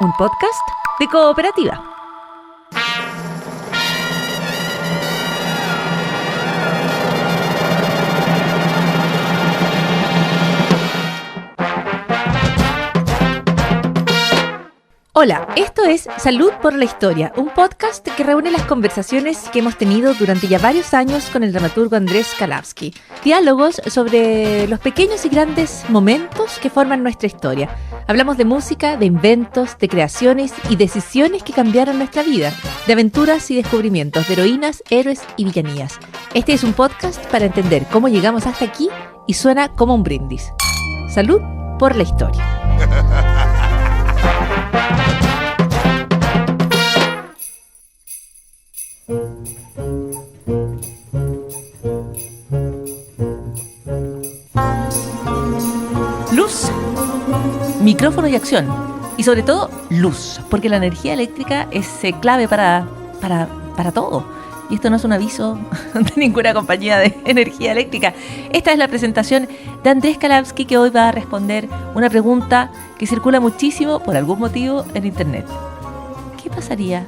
un podcast de Cooperativa. Hola, esto es Salud por la Historia, un podcast que reúne las conversaciones que hemos tenido durante ya varios años con el dramaturgo Andrés Kalavsky. Diálogos sobre los pequeños y grandes momentos que forman nuestra historia. Hablamos de música, de inventos, de creaciones y decisiones que cambiaron nuestra vida, de aventuras y descubrimientos, de heroínas, héroes y villanías. Este es un podcast para entender cómo llegamos hasta aquí y suena como un brindis. Salud por la Historia. Luz, micrófono y acción. Y sobre todo, luz, porque la energía eléctrica es clave para todo. Y esto no es un aviso de ninguna compañía de energía eléctrica. Esta es la presentación de Andrés Kalavsky, que hoy va a responder una pregunta que circula muchísimo por algún motivo en internet. ¿Qué pasaría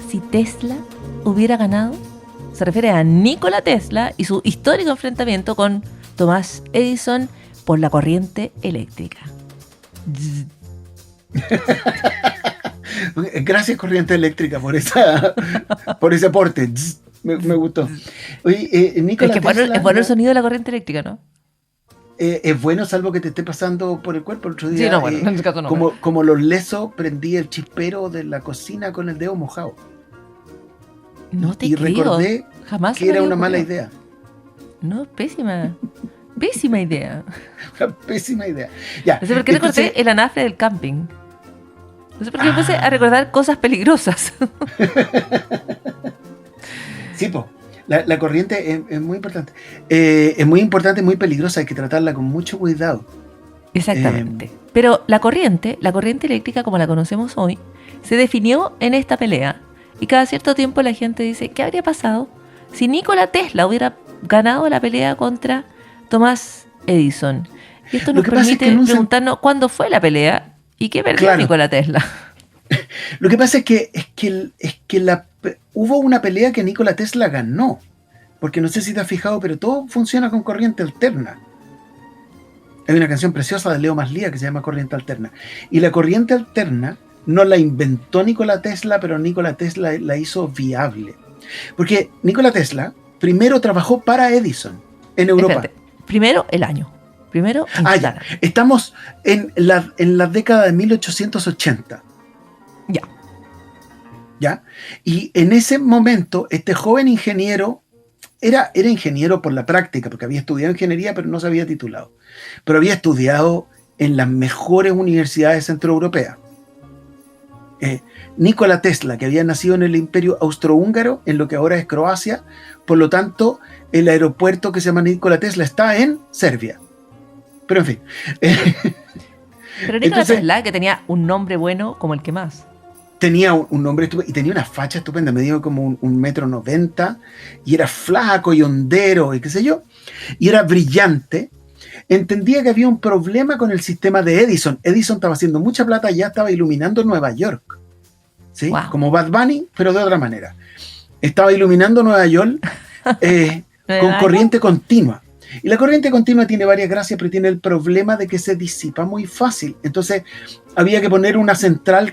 si Tesla hubiera ganado? Se refiere a Nikola Tesla y su histórico enfrentamiento con Thomas Edison por la corriente eléctrica. Gracias, corriente eléctrica, por ese aporte. Me gustó. Oye, Nikola Tesla, es bueno el sonido de la corriente eléctrica, ¿no? Es bueno, salvo que te esté pasando por el cuerpo. El otro día, sí, no, bueno, en ese caso no. Como los lesos, prendí el chispero de la cocina con el dedo mojado. No te y creo. Recordé Jamás que era una mala idea. No, pésima. Pésima idea. Pésima idea. Ya, no sé por qué recordé el anafre del camping. No sé por qué me puse a recordar cosas peligrosas. Sí, po. La corriente es muy importante. Es muy importante y muy peligrosa. Hay que tratarla con mucho cuidado. Exactamente. Pero la corriente eléctrica como la conocemos hoy, se definió en esta pelea. Y cada cierto tiempo la gente dice, ¿qué habría pasado si Nikola Tesla hubiera ganado la pelea contra Thomas Edison? Y esto nos permite preguntarnos cuándo fue la pelea y qué perdió Nikola Tesla. Lo que pasa es que hubo una pelea que Nikola Tesla ganó. Porque no sé si te has fijado, pero todo funciona con corriente alterna. Hay una canción preciosa de Leo Maslía que se llama Corriente Alterna. Y la corriente alterna no la inventó Nikola Tesla, pero Nikola Tesla la hizo viable. Porque Nikola Tesla primero trabajó para Edison en Europa. Espérate, primero el año. Primero ya. Estamos en la década de 1880. ¿Ya? Y en ese momento, este joven ingeniero era ingeniero por la práctica, porque había estudiado ingeniería, pero no se había titulado. Pero había estudiado en las mejores universidades centroeuropeas. Nikola Tesla, que había nacido en el Imperio Austrohúngaro, en lo que ahora es Croacia, por lo tanto, el aeropuerto que se llama Nikola Tesla está en Serbia. Pero en fin. Pero Nikola Tesla, que tenía un nombre bueno como el que más. Tenía un nombre estupendo y tenía una facha estupenda, medía como 1,90 m y era flaco y hondero y qué sé yo, y era brillante. Entendía que había un problema con el sistema de Edison. Edison estaba haciendo mucha plata y ya estaba iluminando Nueva York. ¿Sí? Wow. Como Bad Bunny, pero de otra manera. Estaba iluminando Nueva York con corriente continua. Y la corriente continua tiene varias gracias, pero tiene el problema de que se disipa muy fácil. Entonces había que poner una central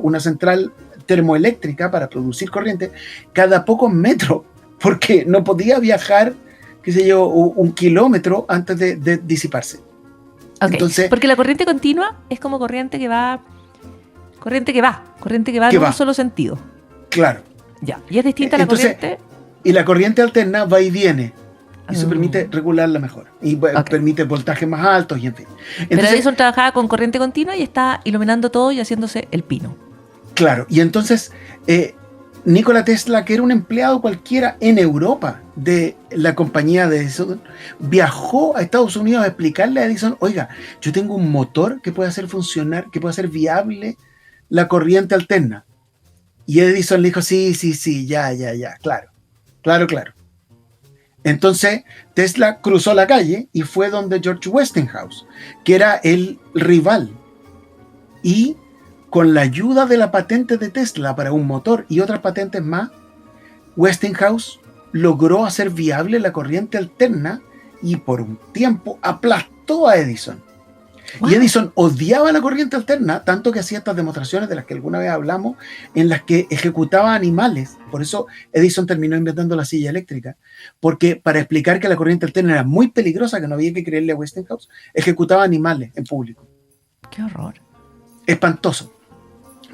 una central termoeléctrica para producir corriente cada pocos metros, porque no podía viajar, qué sé yo, 1 kilómetro antes de disiparse. Okay. Entonces, porque la corriente continua es como corriente que va en un solo sentido. Claro. Ya. Y es distinta a la corriente. Y la corriente alterna va y viene. Y eso permite regularla mejor. Y permite voltajes más altos y en fin. Entonces, pero Edison trabajaba con corriente continua y está iluminando todo y haciéndose el pino. Claro. Y entonces Nikola Tesla, que era un empleado cualquiera en Europa de la compañía de Edison, viajó a Estados Unidos a explicarle a Edison, oiga, yo tengo un motor que puede hacer funcionar, que puede hacer viable la corriente alterna. Y Edison le dijo, sí, ya, claro. Entonces Tesla cruzó la calle y fue donde George Westinghouse, que era el rival. Y con la ayuda de la patente de Tesla para un motor y otras patentes más, Westinghouse logró hacer viable la corriente alterna y por un tiempo aplastó a Edison. Wow. Y Edison odiaba la corriente alterna, tanto que hacía estas demostraciones de las que alguna vez hablamos, en las que ejecutaba animales. Por eso Edison terminó inventando la silla eléctrica, porque para explicar que la corriente alterna era muy peligrosa, que no había que creerle a Westinghouse, ejecutaba animales en público. ¡Qué horror! Espantoso.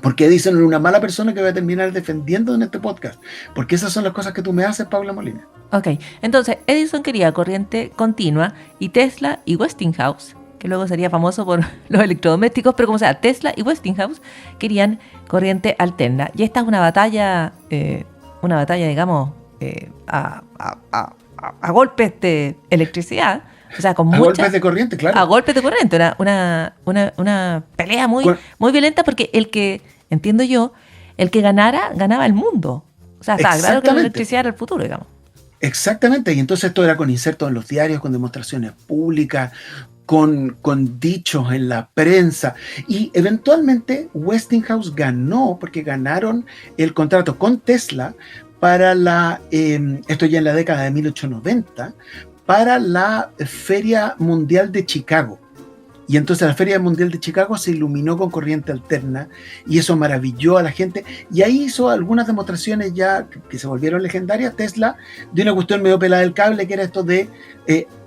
Porque Edison era una mala persona que voy a terminar defendiendo en este podcast. Porque esas son las cosas que tú me haces, Paula Molina. Ok, entonces Edison quería corriente continua y Tesla y Westinghouse, que luego sería famoso por los electrodomésticos, pero como sea, Tesla y Westinghouse querían corriente alterna. Y esta es una batalla, digamos, a golpes de electricidad, o sea, con golpes de corriente, claro. A golpes de corriente, una pelea muy violenta, porque entiendo yo, el que ganaba el mundo. O sea, estaba claro que la electricidad era el futuro, digamos. Exactamente, y entonces esto era con insertos en los diarios, con demostraciones públicas, con dichos en la prensa, y eventualmente Westinghouse ganó, porque ganaron el contrato con Tesla para esto ya en la década de 1890, para la Feria Mundial de Chicago. Y entonces la Feria Mundial de Chicago se iluminó con corriente alterna y eso maravilló a la gente. Y ahí hizo algunas demostraciones ya que se volvieron legendarias. Tesla de una cuestión medio pelada del cable, que era esto de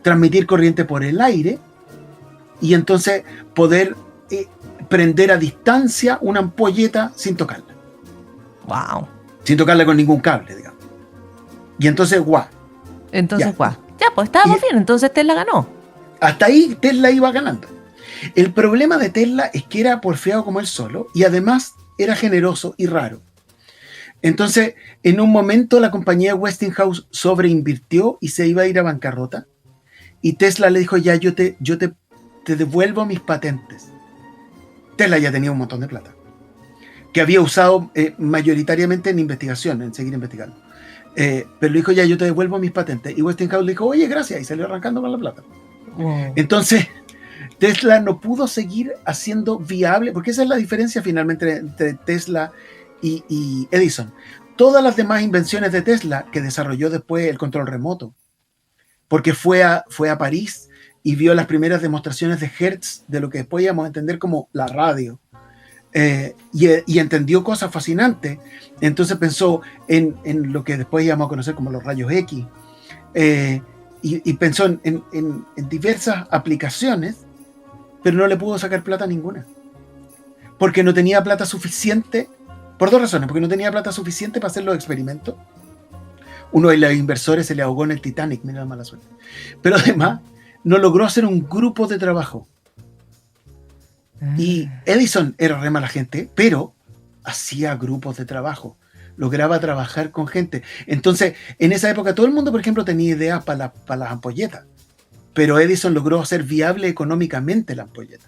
transmitir corriente por el aire y entonces poder prender a distancia una ampolleta sin tocarla. ¡Wow! Sin tocarla con ningún cable, digamos. Y entonces, guau. Entonces, guau. Ya, pues estábamos bien, entonces Tesla ganó. Hasta ahí Tesla iba ganando. El problema de Tesla es que era porfiado como él solo y además era generoso y raro. Entonces, en un momento la compañía Westinghouse sobreinvirtió y se iba a ir a bancarrota. Y Tesla le dijo, ya yo te devuelvo mis patentes. Tesla ya tenía un montón de plata, que había usado mayoritariamente en investigación, en seguir investigando. Pero le dijo, ya yo te devuelvo mis patentes. Y Westinghouse le dijo, oye, gracias, y salió arrancando con la plata. Wow. Entonces, Tesla no pudo seguir haciendo viable, porque esa es la diferencia finalmente entre Tesla y Edison. Todas las demás invenciones de Tesla, que desarrolló después el control remoto, porque fue a París y vio las primeras demostraciones de Hertz, de lo que después íbamos a entender como la radio, y entendió cosas fascinantes. Entonces pensó en lo que después íbamos a conocer como los rayos X, y pensó en diversas aplicaciones, pero no le pudo sacar plata ninguna, porque no tenía plata suficiente, por dos razones. Porque no tenía plata suficiente para hacer los experimentos. Uno de los inversores se le ahogó en el Titanic, mira la mala suerte. Pero además no logró hacer un grupo de trabajo. Y Edison era re mala gente, pero hacía grupos de trabajo, lograba trabajar con gente. Entonces, en esa época todo el mundo, por ejemplo, tenía ideas para las ampolletas, pero Edison logró hacer viable económicamente la ampolleta.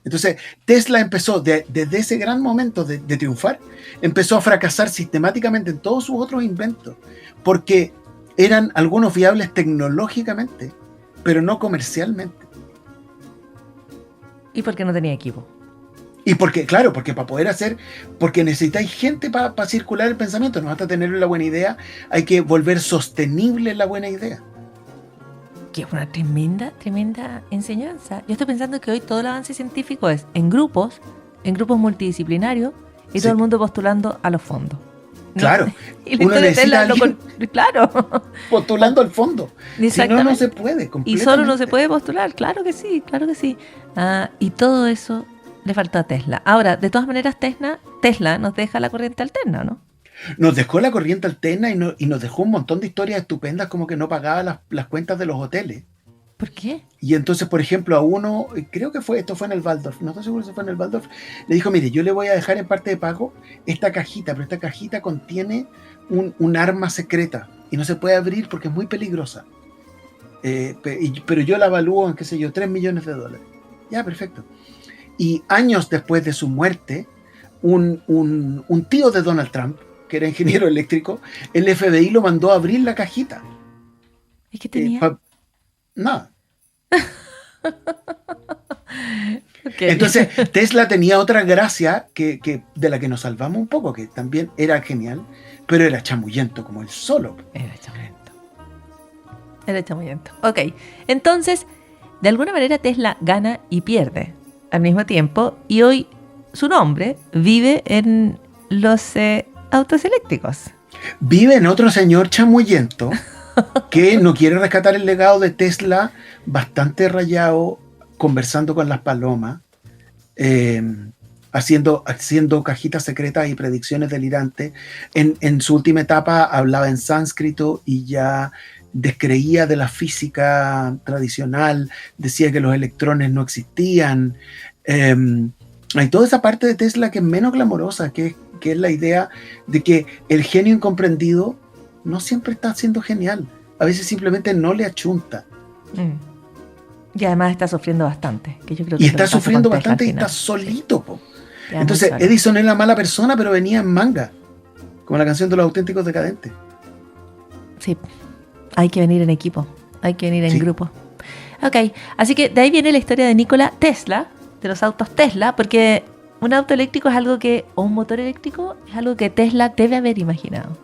Entonces, Tesla empezó, desde ese gran momento de triunfar, empezó a fracasar sistemáticamente en todos sus otros inventos, porque eran algunos viables tecnológicamente, pero no comercialmente. ¿Y por qué no tenía equipo? Y porque, claro, porque para poder hacer, porque necesitáis gente para circular el pensamiento, no basta tener la buena idea, hay que volver sostenible la buena idea. Que es una tremenda enseñanza. Yo estoy pensando que hoy todo el avance científico es en grupos multidisciplinarios, y todo el mundo postulando a los fondos. ¿No? Claro, y uno necesita claro, postulando al fondo. Si no, no se puede. Y solo no se puede postular, claro que sí. Y todo eso le faltó a Tesla. Ahora, de todas maneras, Tesla nos deja la corriente alterna, ¿no? Nos dejó la corriente alterna y nos dejó un montón de historias estupendas, como que no pagaba las cuentas de los hoteles. ¿Por qué? Y entonces, por ejemplo, a uno, creo que esto fue en el Waldorf, no estoy seguro si fue en el Waldorf, le dijo, mire, yo le voy a dejar en parte de pago esta cajita, pero esta cajita contiene un arma secreta y no se puede abrir porque es muy peligrosa. Pero yo la evalúo en, qué sé yo, $3 millones. Ya, perfecto. Y años después de su muerte, un tío de Donald Trump, que era ingeniero eléctrico, el FBI lo mandó a abrir la cajita. ¿Y qué tenía? Nada. Okay. Entonces, Tesla tenía otra gracia que de la que nos salvamos un poco, que también era genial, pero era chamullento como él solo. Era chamullento. Era chamullento. Ok, entonces, de alguna manera Tesla gana y pierde al mismo tiempo, y hoy su nombre vive en los autos eléctricos. Vive en otro señor chamullento que no quiere rescatar el legado de Tesla, bastante rayado, conversando con las palomas, haciendo cajitas secretas y predicciones delirantes. En su última etapa hablaba en sánscrito y ya descreía de la física tradicional, decía que los electrones no existían. Hay toda esa parte de Tesla que es menos glamorosa, que es la idea de que el genio incomprendido no siempre está siendo genial. A veces simplemente no le achunta. Y además está sufriendo bastante. Que yo creo que y está sufriendo bastante y está solito. Po. Entonces, Edison es la mala persona, pero venía en manga. Como la canción de los auténticos decadentes. Sí, hay que venir en equipo. Hay que venir en grupo. Ok, así que de ahí viene la historia de Nikola Tesla, de los autos Tesla, porque un auto eléctrico es algo que, o un motor eléctrico, es algo que Tesla debe haber imaginado.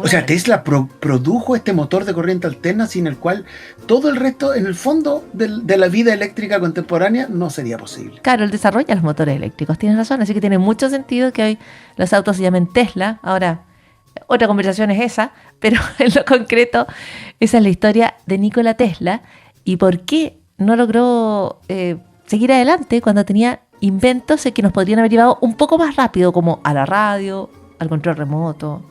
O sea, Tesla produjo este motor de corriente alterna sin el cual todo el resto, en el fondo de la vida eléctrica contemporánea, no sería posible. Claro, él desarrolla los motores eléctricos, tienes razón, así que tiene mucho sentido que hoy los autos se llamen Tesla. Ahora, otra conversación es esa, pero en lo concreto, esa es la historia de Nikola Tesla y por qué no logró seguir adelante cuando tenía inventos que nos podrían haber llevado un poco más rápido, como a la radio, al control remoto.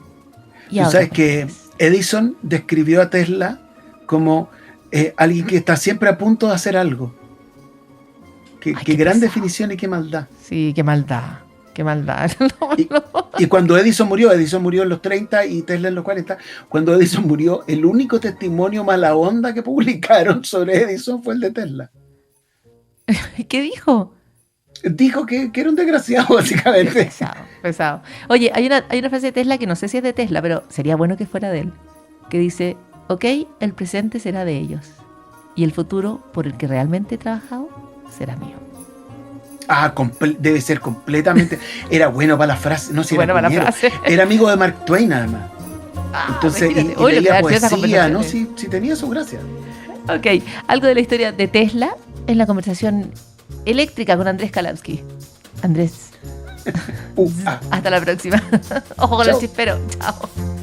Tú sabes que Edison describió a Tesla como alguien que está siempre a punto de hacer algo. Qué gran definición y qué maldad. Sí, qué maldad. Qué maldad. Y cuando Edison murió en los 30 y Tesla en los 40, cuando Edison murió, el único testimonio mala onda que publicaron sobre Edison fue el de Tesla. ¿Qué dijo? Dijo que era un desgraciado, básicamente. Pesado. Oye, hay una frase de Tesla que no sé si es de Tesla, pero sería bueno que fuera de él, que dice, ok, el presente será de ellos y el futuro por el que realmente he trabajado será mío. Debe ser completamente. Era bueno para la frase. No, si bueno era, para la frase. Era amigo de Mark Twain, además. Entonces, y leía poesía, ¿no? Sí tenía su gracia. Ok, algo de la historia de Tesla en la conversación eléctrica con Andrés Kalamsky. Andrés. Hasta la próxima. Ojo con el chispero. Chao.